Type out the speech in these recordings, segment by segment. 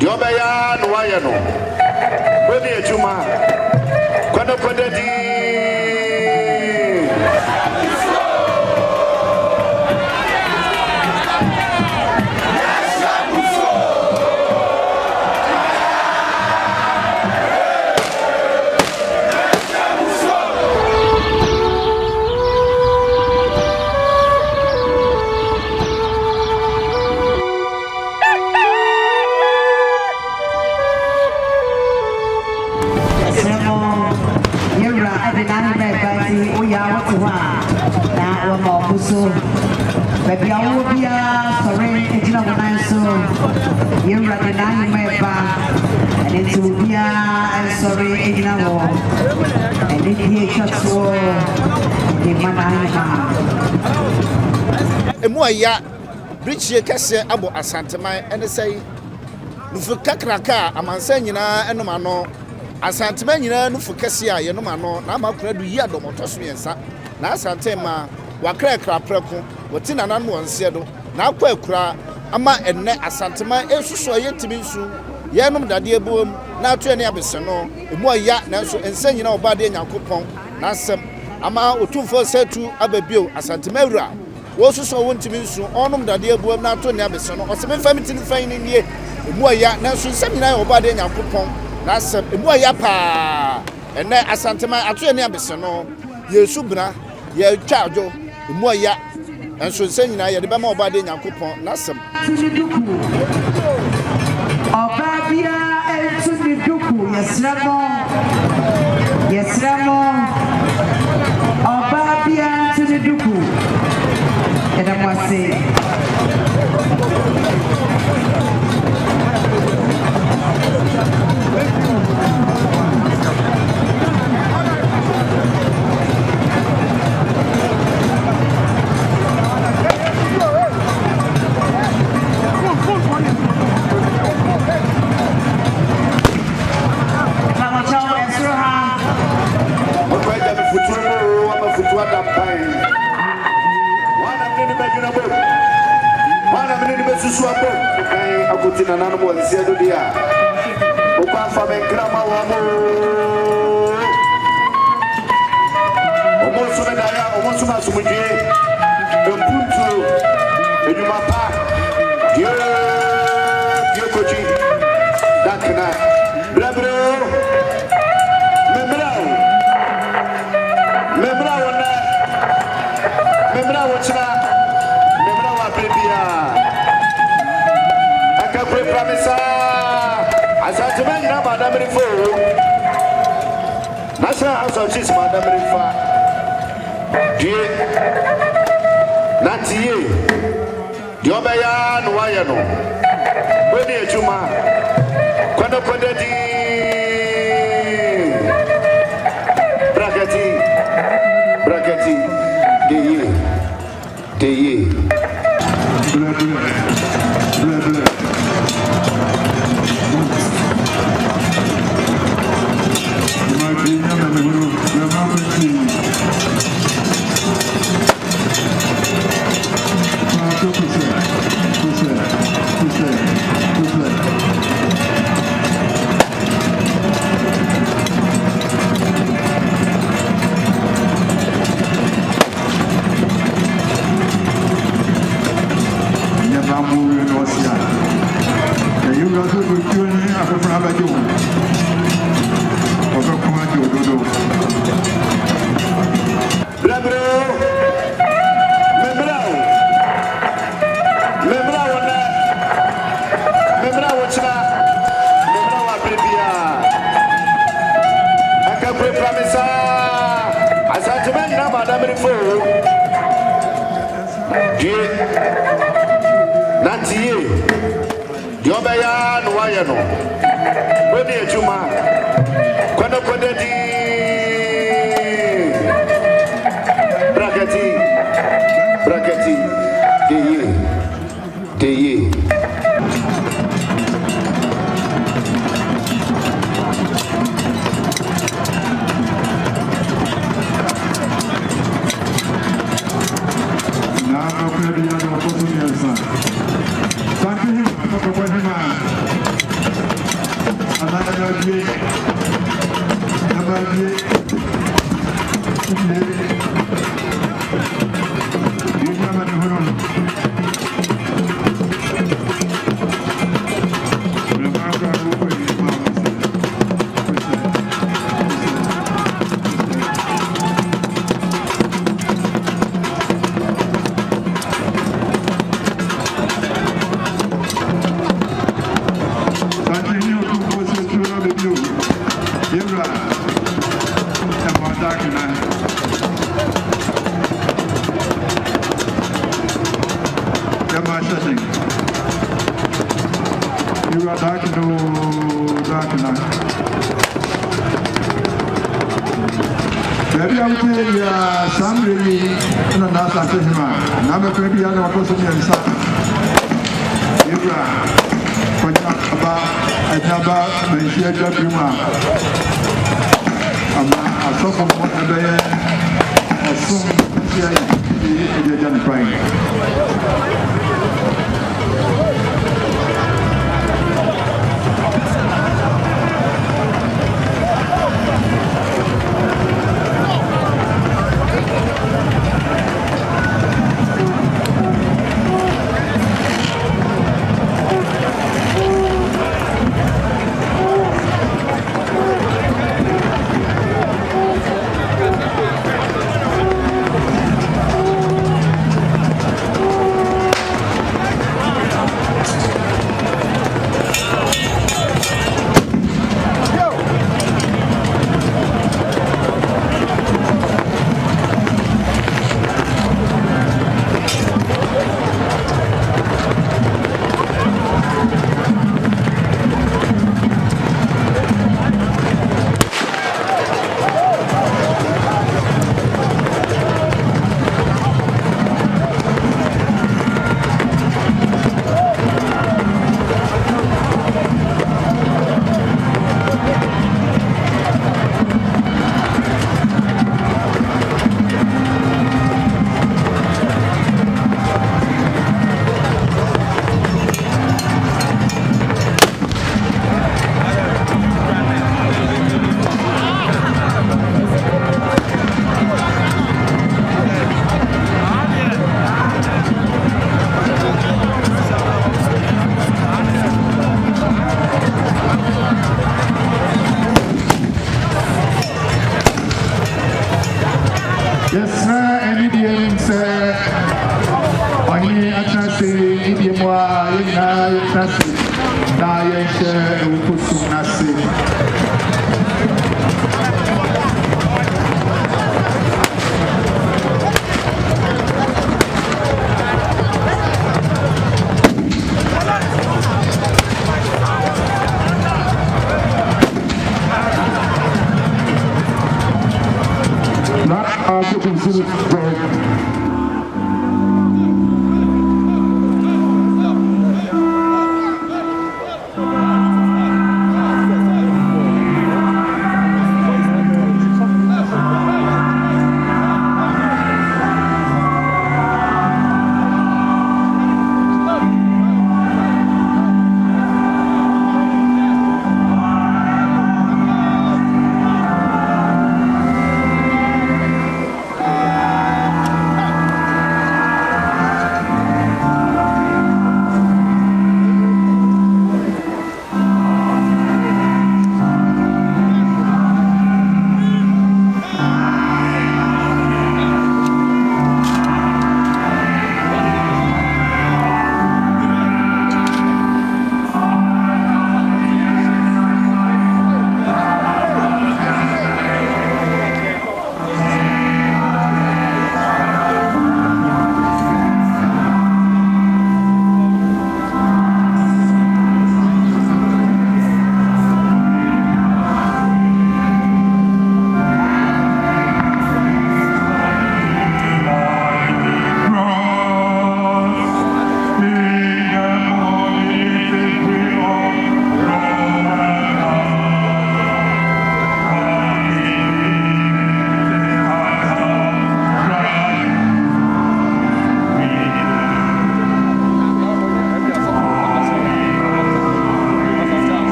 Diobaya no wayano. When the Juma, Quadapodadi. Baby, I will be sorry, it's not what I saw. You're right now, my back, and it's will be sorry, it's not all. And it's here, just so the man. Emoya, Bridge Cassia, Abo Asanteman, and say, Nufukakraka, Amansana, and no mano. Asanteman, you know, for Cassia, you know, mano, Nama Credu Yado Motosmi and Sa, Asantehemaa. Wakra preko wotina nanu onsedo na akwa akura ama enne Asanteman esusu yentimi nsu yenum dade ebuom na ato ene abese no emu aya na nso ensanyi na obade Nyankopon na asem ama otumfo setu ababio Asanteman wura wo susu wontimi nsu onum dade ebuom na ato ene abese no oseme famity ni fan ni nie emu aya na nso nsam na obade Nyankopon na asem emu aya pa enne Asanteman ato ene abese no yesu bra ye twajo Moya and so saying, I had about body Nyankopon, Nassam. Appiah and Suduku, yes, Ramon. Yes, Ramon. Appiah to the Duku. And I must say, Akutina nanu nsiado dia ukwafa benkrama wamo omonsu medaya omonsu masumuje empuntu edumapa dio koji dakna brabro membrao wachina membrao apipia Pramisa Asanteman na Madam Rifo National House of Chiefs Madam Rifa Die Natie Diobaya no wayano When the Juma Quadapodadi Brakati Deye Asanteman na Madam Rifo Die Natie Diobaya no wayano When the Juma Quadapodadi Brakati Deye Maybe I will tell you some really in an Asantehemaa. Now, maybe I know what was in your son. Ibra, for Jabba, I never mentioned Jabba. I saw from what I bear, I saw the Jan Prime.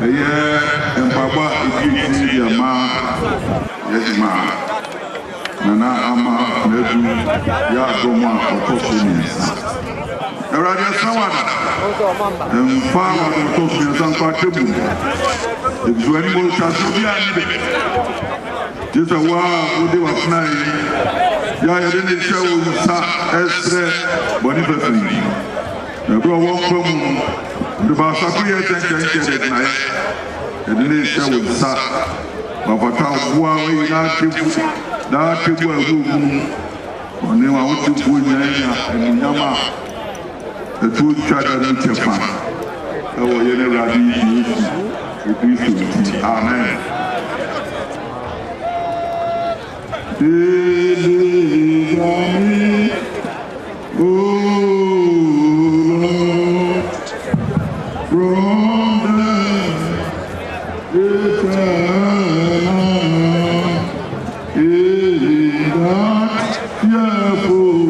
Empaba Igiti Yama Yesma Nana Ama Nedu Yagoma Otosunians. Eradia Sawada Farmer Otosunians and Patebu. If you any more Tasubia, just a while, who they were flying. Ya didn't show Estre Boniface. The bro won't come. The Basakuya attention night. And then they show with Sa. Papa Huawei, that people are who on them out to put and Yama. The two charter in Japan. Our Yenerabi. Amen. Deliver me, oh Lord, from the eternal, in that fearful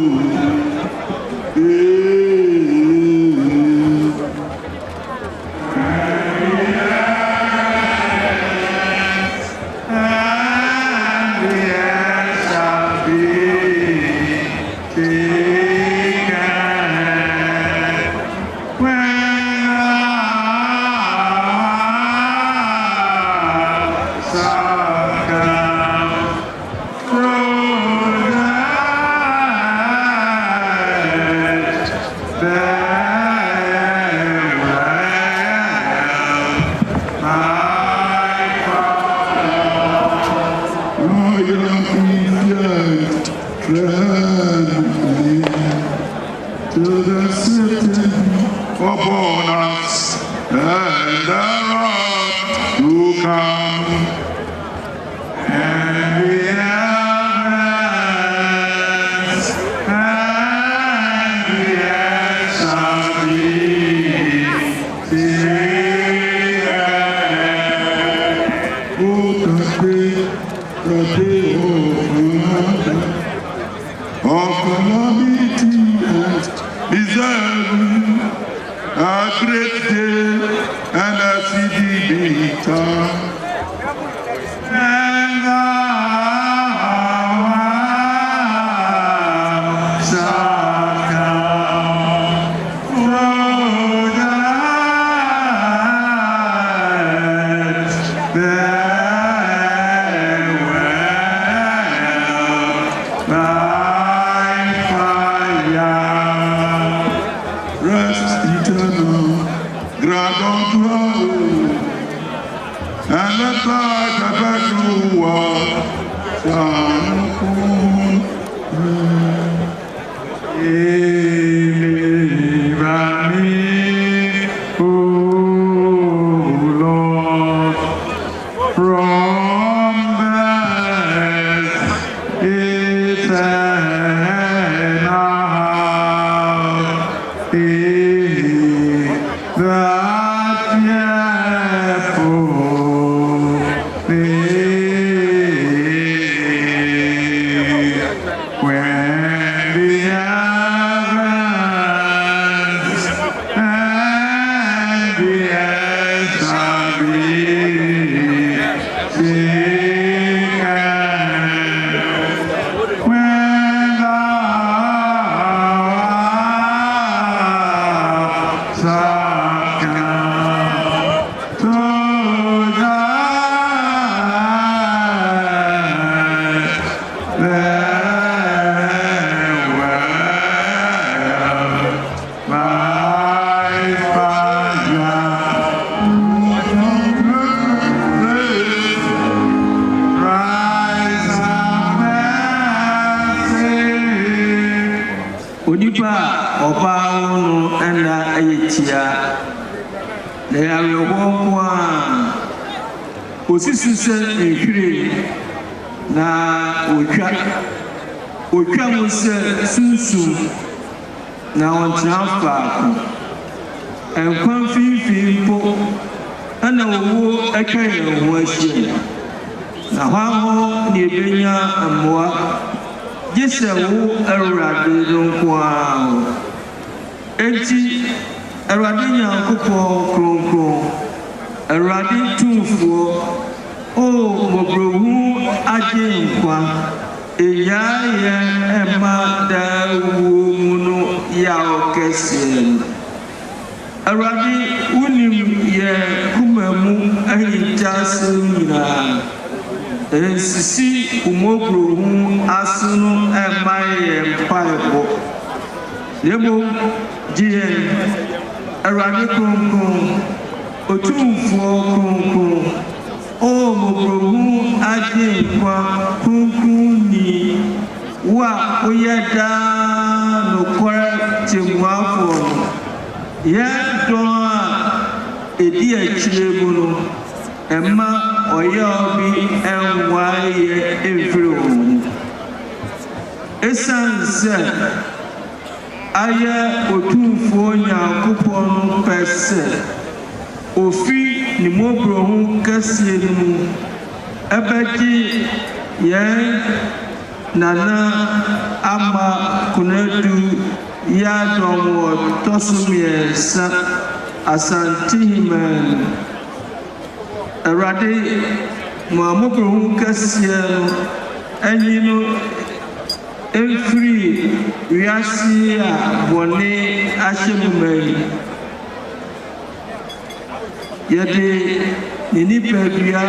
Osisi ehwire na otwa musa sunsun na ontena faako enkwan fifi mpo ana owo atwa yɛn ho ahyia na hɔ ne ebenya amoa gye wo awurade nko a enti awurade nyankopɔn kronkron Awurade tumfuo o mobrohu agenkwa eyaye ema dawo muno ya okese Awurade unim ye kumamu ahitasumina ensisi umobrohu asunu ema ye mpaibo lebo jiye Awurade kronkron otumfuo kronkron o mobrohu agenkwa kronkron ni wa oyeda no kwara timuafo ye don edi akire mu no emma oye obi enwa ye evru esanse aye otumfuo Nyankopon pese ofi ni mobrohu kasie mu ebedi ye nana ama kunadu ya domo tosumie sa Asanteman Awurade mobrohu kasie anyino every wiase a bone ahyemumai yede ni nipa bia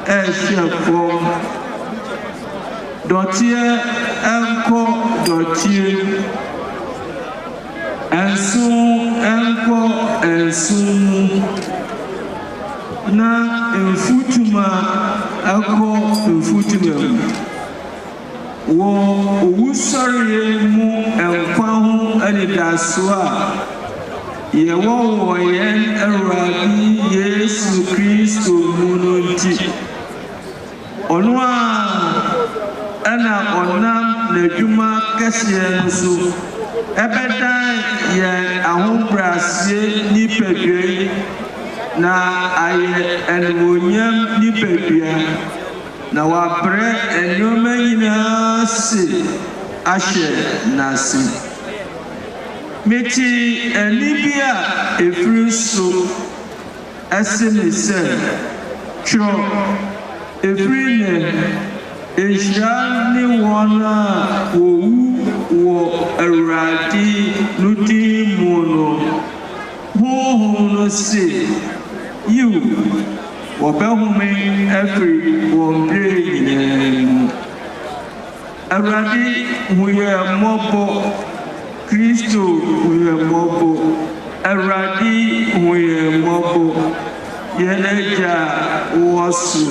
ehwefo dotie enko dotie enko na mfutuma akọ mfutuma wo owusori mu enkwa ho anidaso a ye wo yen Awurade Yesu Kristo mu no nti ono a ana onam na dwuma kese nso ebedan ye ahobrasie ni pedwe na aye enwonyam ni pedua na wabre enyoma nyina se ahye nasi meti enibia efriso esenese tro efrine ejani wona wo Awurade nudi mono ho se you wobehume every wombre nyina Awurade huye mobo Kristo huye mobo Awurade huye mobo yeneja wosu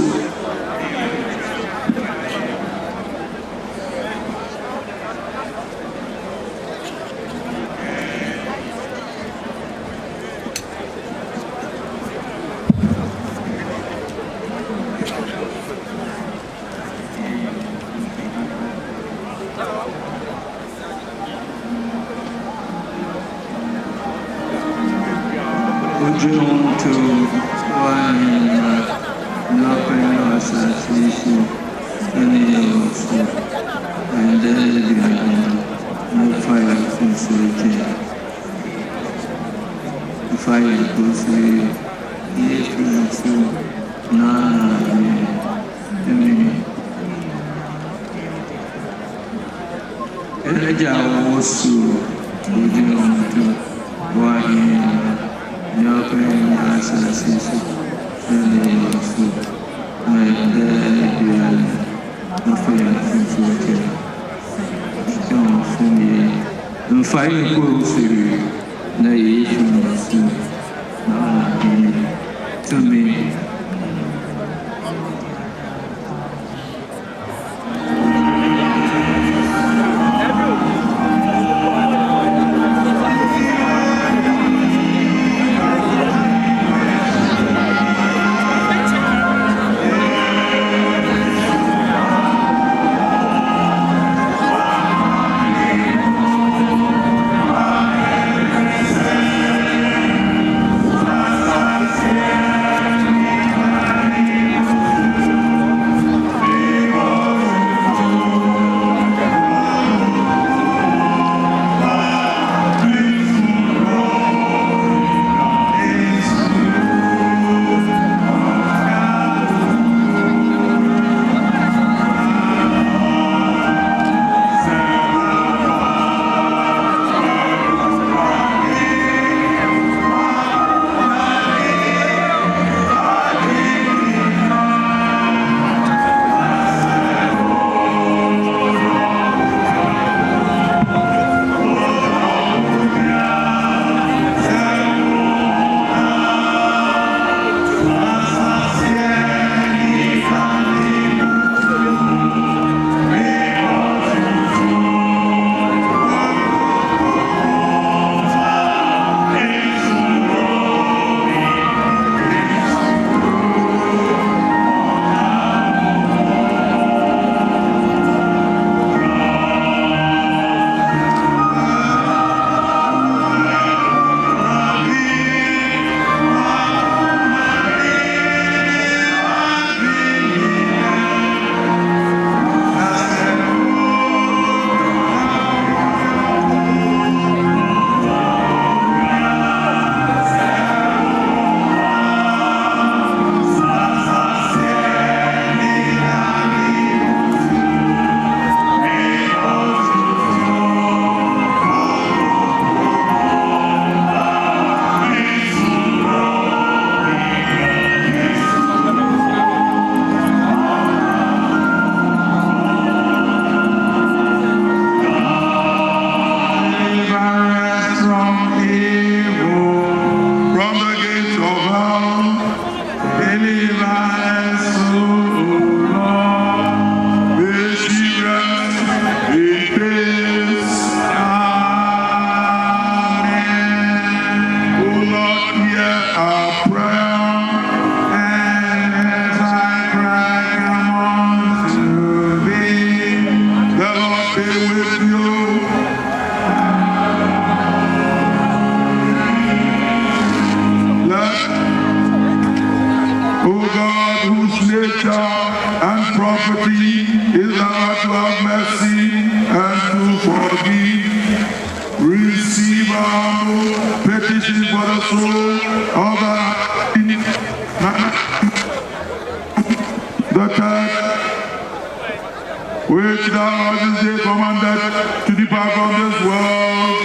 Which thou hast this day commanded to depart from this world,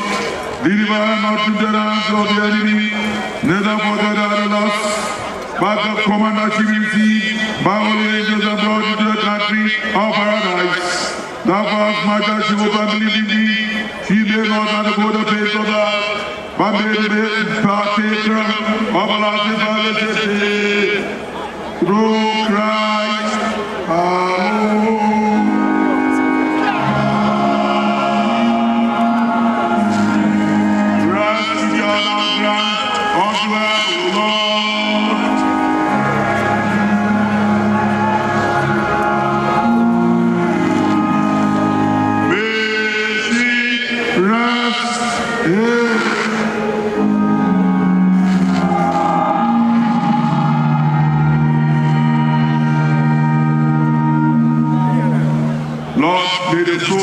deliver not to the hands of the enemy, neither forget the loss, but the command that she received by holy angels and brought into the country of paradise. Thou hast much as she will believe in thee, she may not undergo the face of the earth, but may be partaker of everlasting felicity through Christ. Amen. May the soul,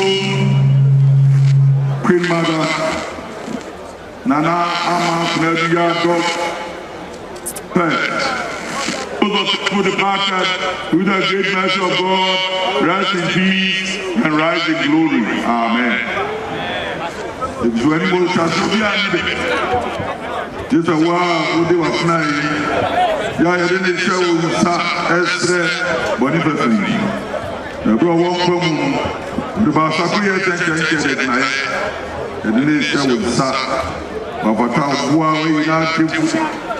Queen Mother, Nana Ama Nadia God, those who departed with the great mercy of God, rest in peace and rise in glory. Amen. If you anyone shall be just a while, who they were flying, I didn't show you, Esther, Boniface. Everyone from the Basakuya attention tonight, and then they shall with Sa, Papa Huawei,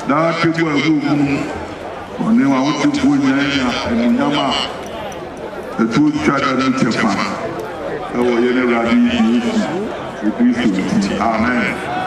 that people who they want to put and Yama, the two children in Japan. Our Rabbi, Amen.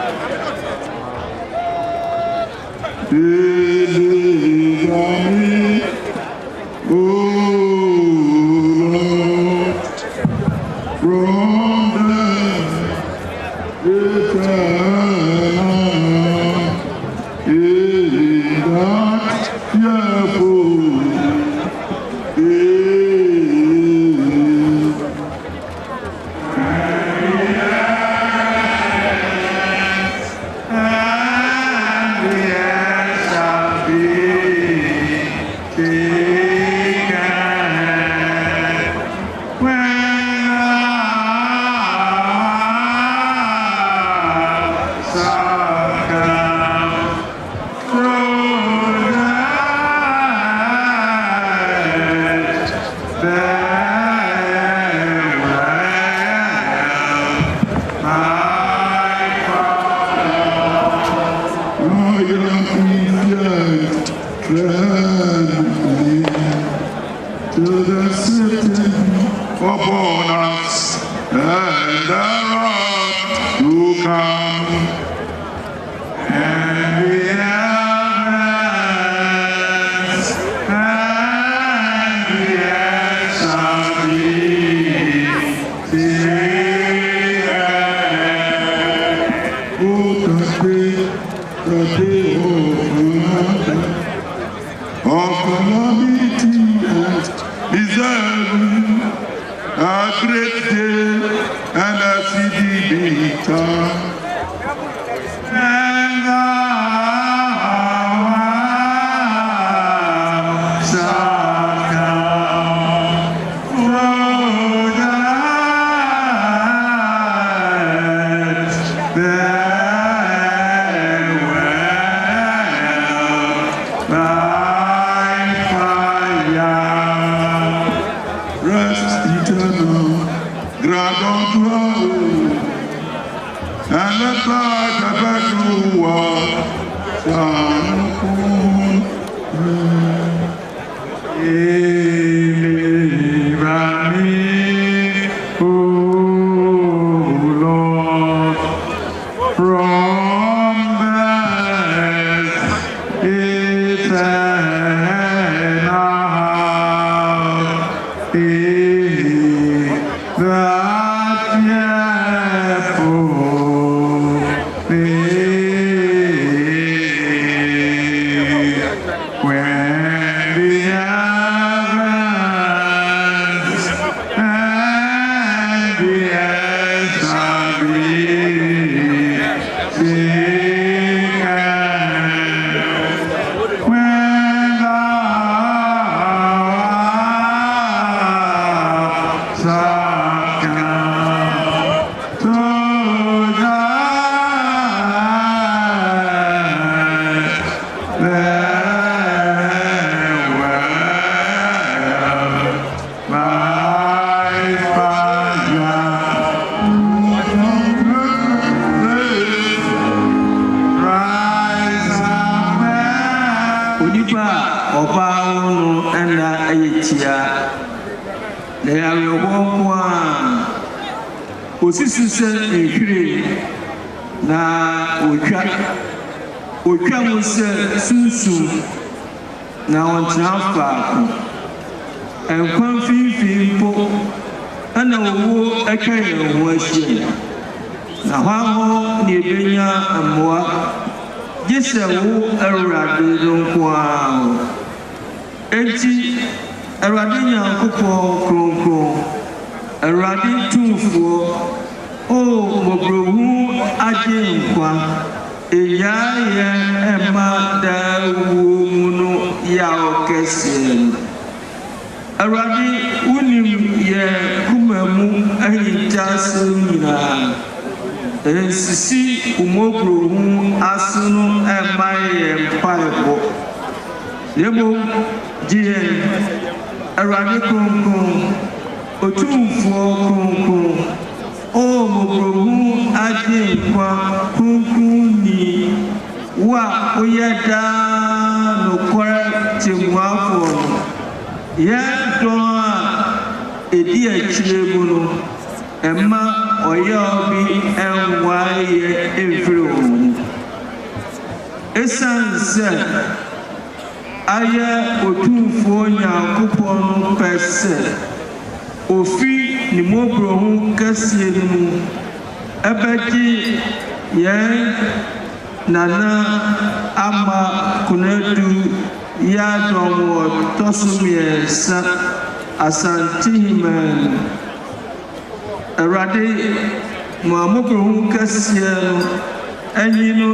Obano and Aitia. They are your one. Osisi nkiri na otwa mo se sunsun na ontena faako enkwan fifi mpo ana owo atwa ye ho ahia na hwaho ne ebenya amoa gese wo awurade nkoa enti awurade nyankopɔ kronkron awurade tumfuo o mobrohu aje nkwa eyaye ema dawo muno ya okese awurade unim ye kumamu ahintasimina ensisi umobrohu asunu ema ye mpaibo lebo jiye awurade kronkron otumfuo kronkron o mobrohu aje nkwa kronkron ni wa oyeda no kwara timwafo ye don edi achiremu no emma oyobi enwaye evro esanse aye otumfuo nyankopon no pese ofi ni mobrohu kasie mu ebeki ye nana ama kunadu ya domo tosumie sa Asanteman erade mo mobrohu kasie no anyi no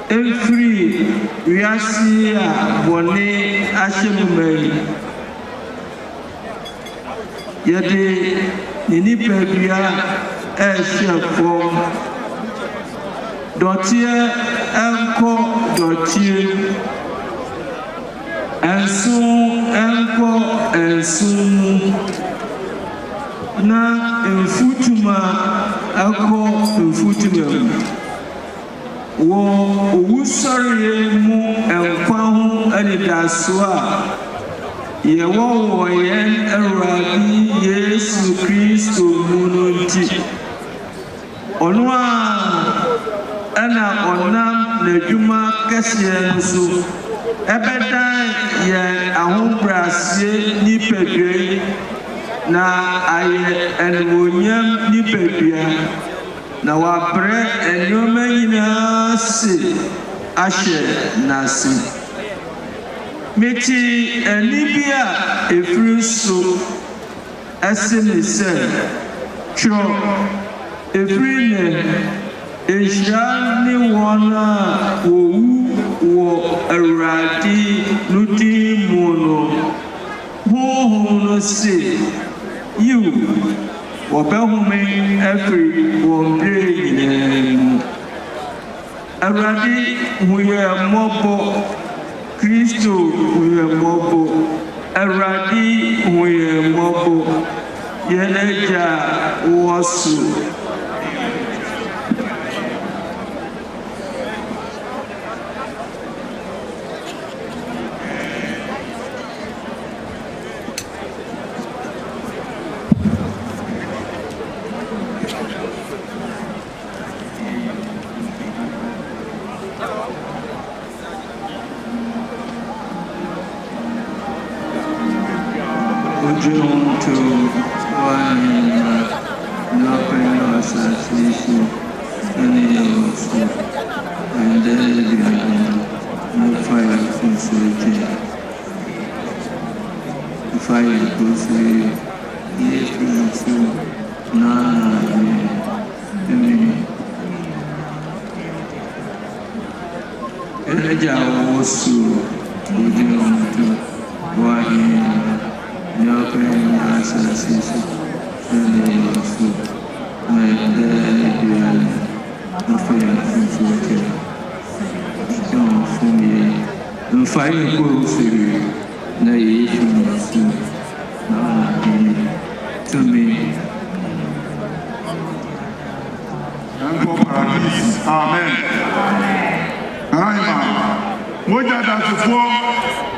efri wiase a bone ahyemumai yede nini pebia ehwefo dotie enko dotie ensu enko ensu na enfutuma enko enfutuma wo owusori mu enkwa ho anidaso a yewo yen awurade Yesu Kristo mununti onwa ana onam n'adwuma kɛseɛ nso ɛbɛdan yɛn ahobraseɛ nipadua na ayɛ ɛnwonyam nipadua na wabrɛ nneɛma nyinaa se ahyɛ n'ase meti ani bi a efiri so ɛse ne sɛ twerɛ efiri ne ehyia ne wɔn a wowu wɔ awurade no din mu no honhom no se yiw wɔbɛhome afiri wɔn bere nyinaa mu awurade hu yɛn mmɔbɔ Kristo hu yɛn mmɔbɔ awurade hu yɛn mmɔbɔ yɛn agya wɔ so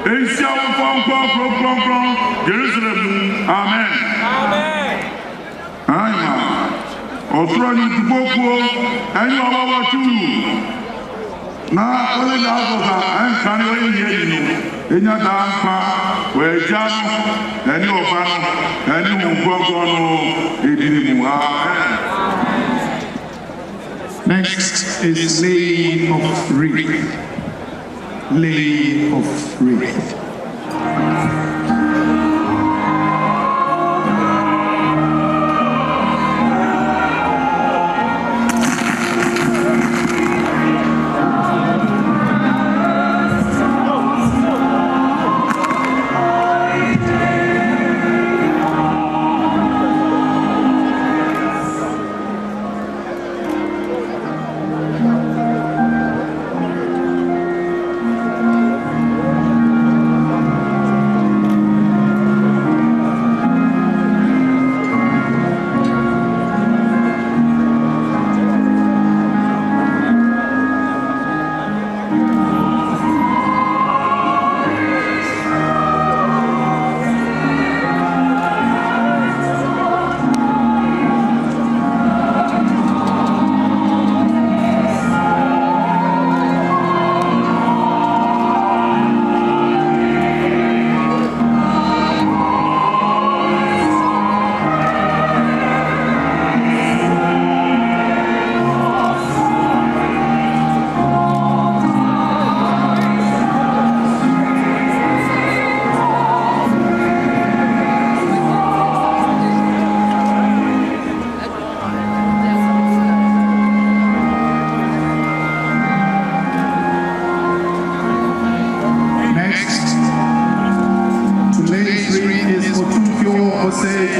Asia from Jerusalem. Amen. Amen. Amen. Australia to Boko and you are about two. Now, only the house and can you in your dampa where Jano and your fan and you go on. Next is Lay of Wreath. Lay of Wreath.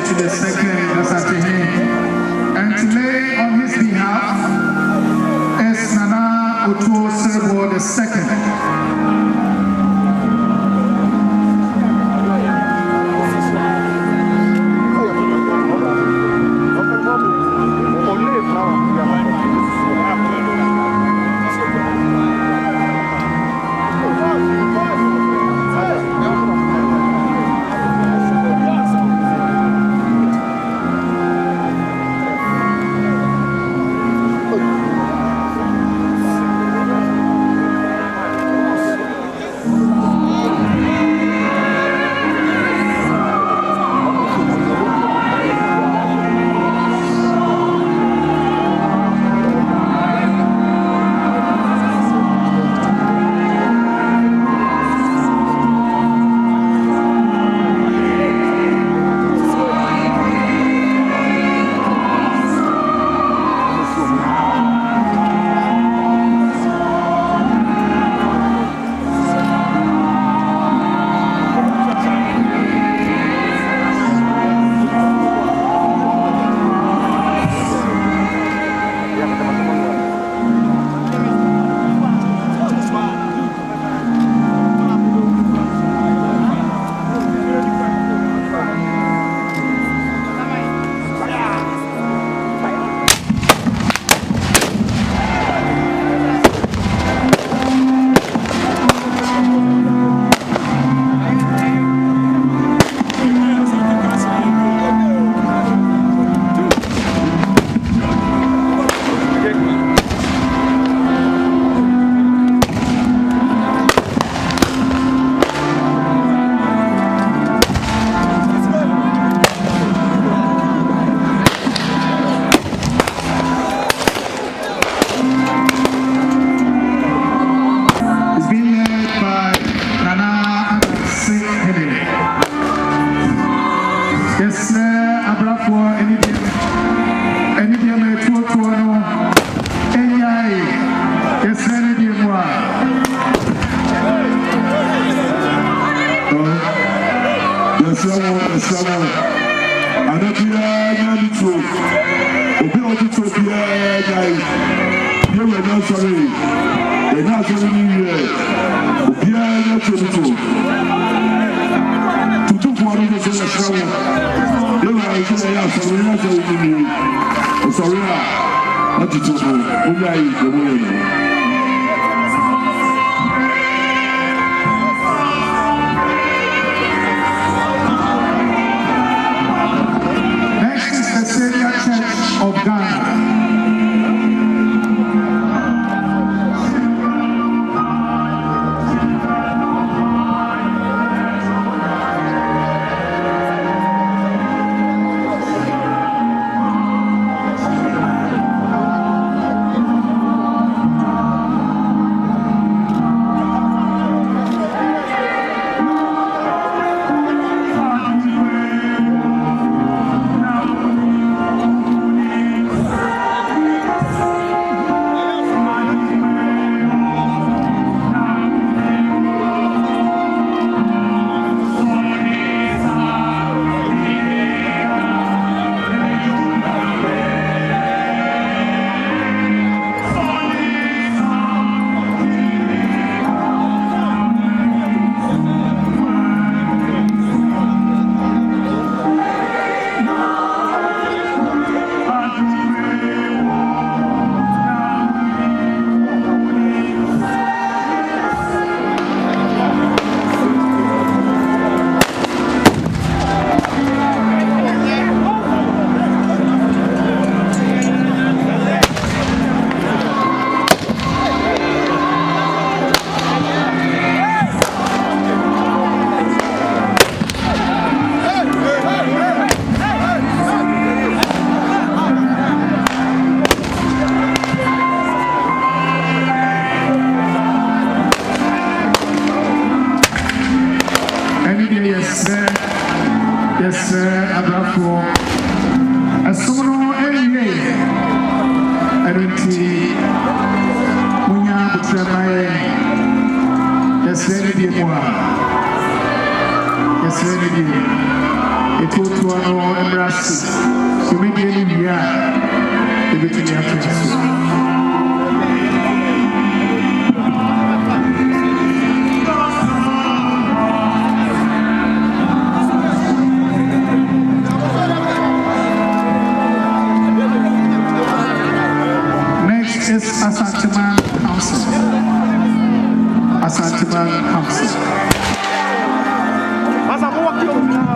To the second Asantehemaa, and to lay on his behalf is Nana Otuo Serbo the second. Yes, Abrafo. As someone anyway, I don't see Munya Butramae. Yes, very dear. Yes, very dear. It will to our embrace. You may be in here. Everything you have to do. Is Asanteman Council. Asanteman Council. As I'm walking now.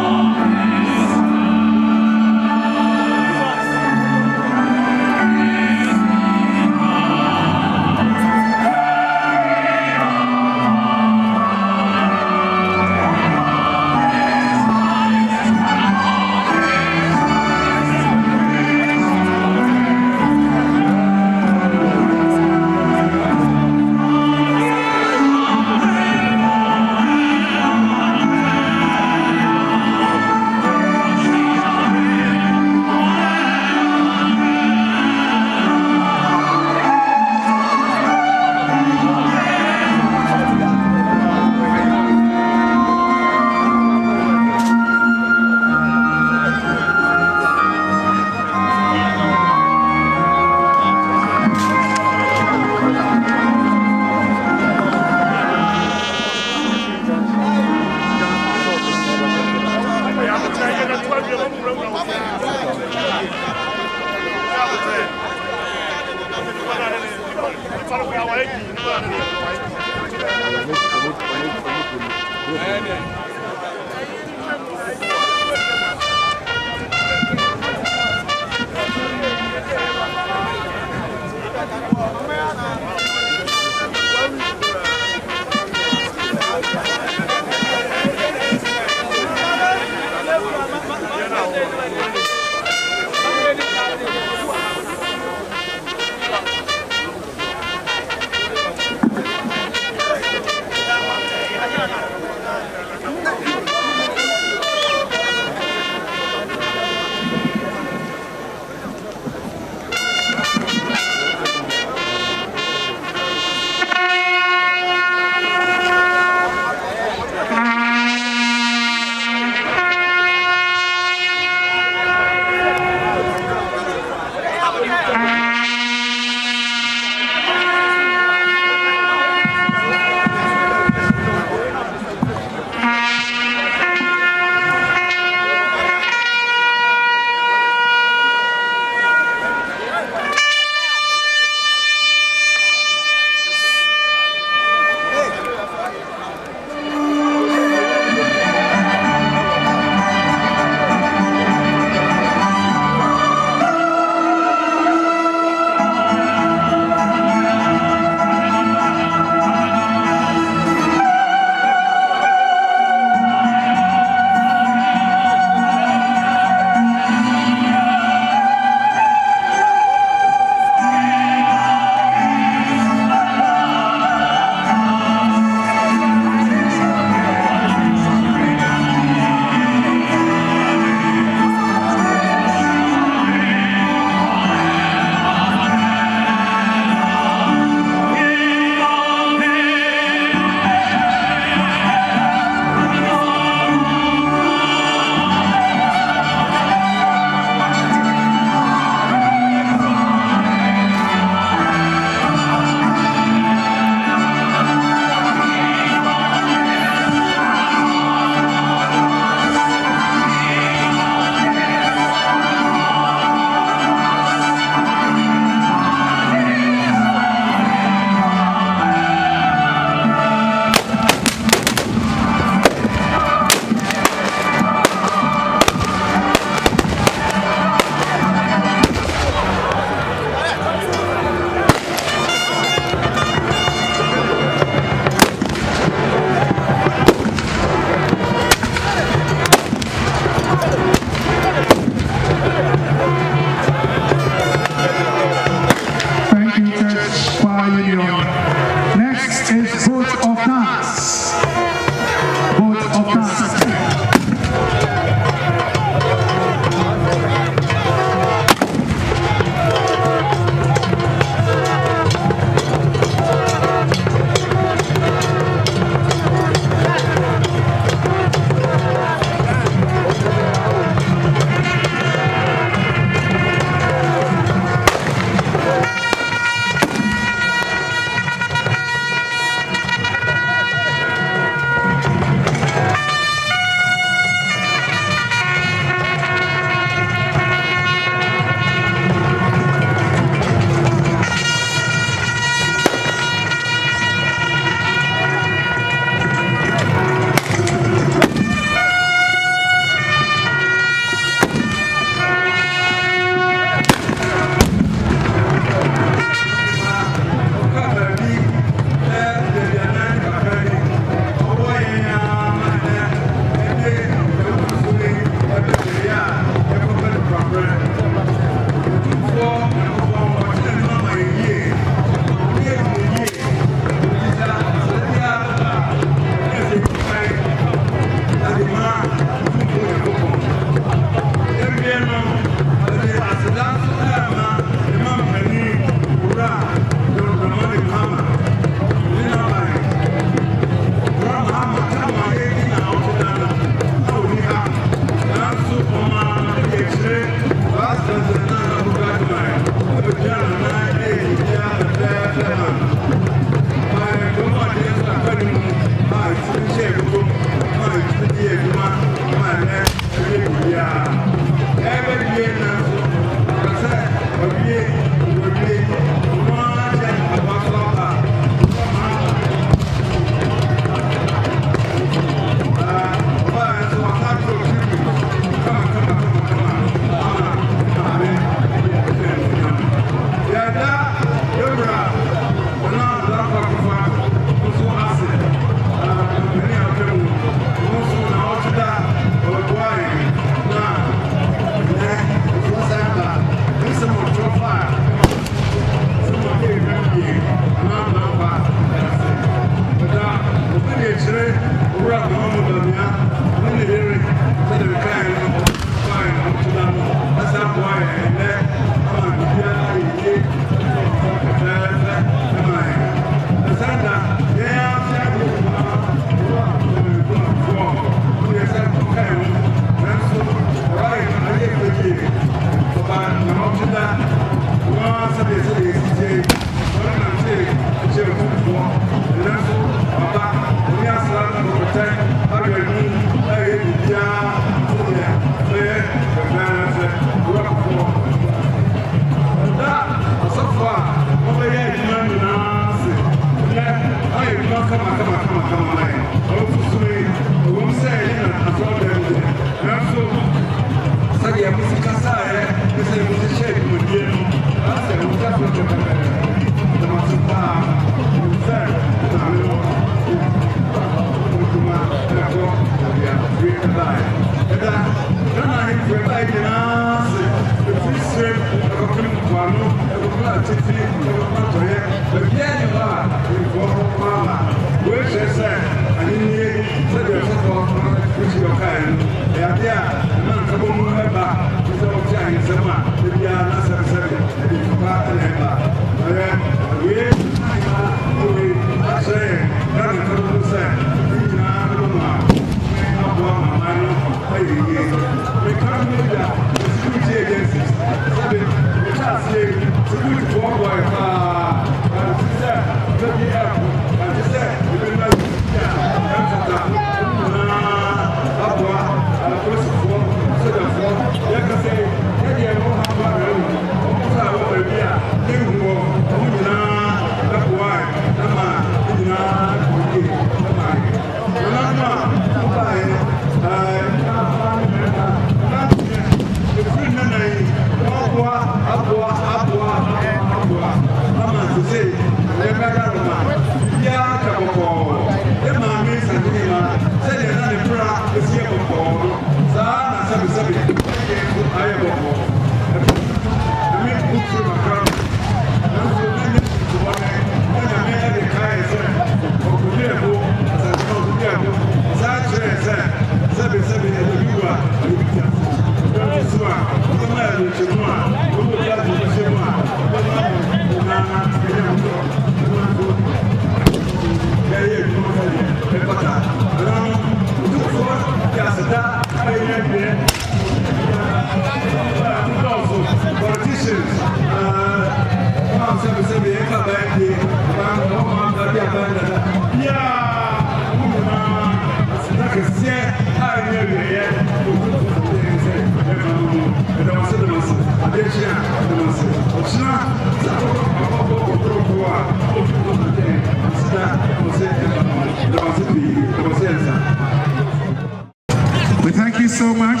We thank you so much,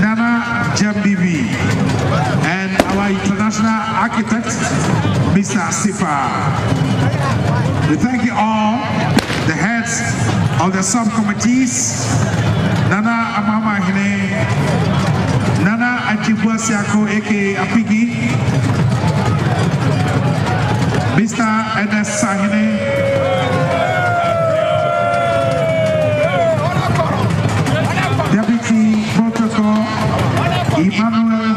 Nana Jambibi, and our international architect, Mr. Sifa. We thank you all, the heads of the subcommittees, Nana Amama Hine, Nana Ajibwa Siako, aka Apigi, Mr. Enes Sahine, Deputy Protocol, Emmanuel.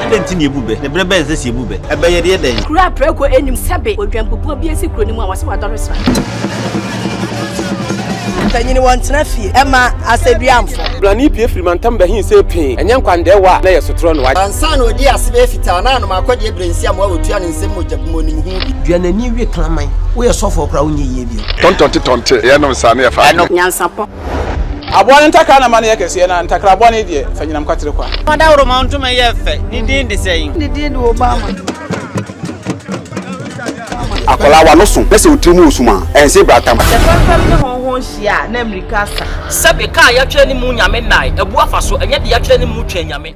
denti ne bube ne brebe nse se bube ebe ye de den kura preko enim sebe odwampopo bi esi kuro ni mu a wase wadɔresra tanyini wantena fie ema aseduamfo blani pie frimantam bahin se pin enye nkwande wa na yesotro no wa ansa na odi asebe fita na no makɔde ebrensi am wa otua ne nsem mojabmo nim hu bi duanani wie klaman wo ye sofo kra wo nye yie bi tontonte ye no nsa na ye fa Nyansapo abone ntaka na mane yakese na ntakra abone de fanyinam kwatere kwa mada woro ma ntoma ye fe ni din de sei ni din de Obama akola wa no so pese otrimu osuma ense bratam efafam ne honhon hia na America sa sebe ka ya twa ni mu nyame nai ebu afa so enye de ya twa ni mu twa nyame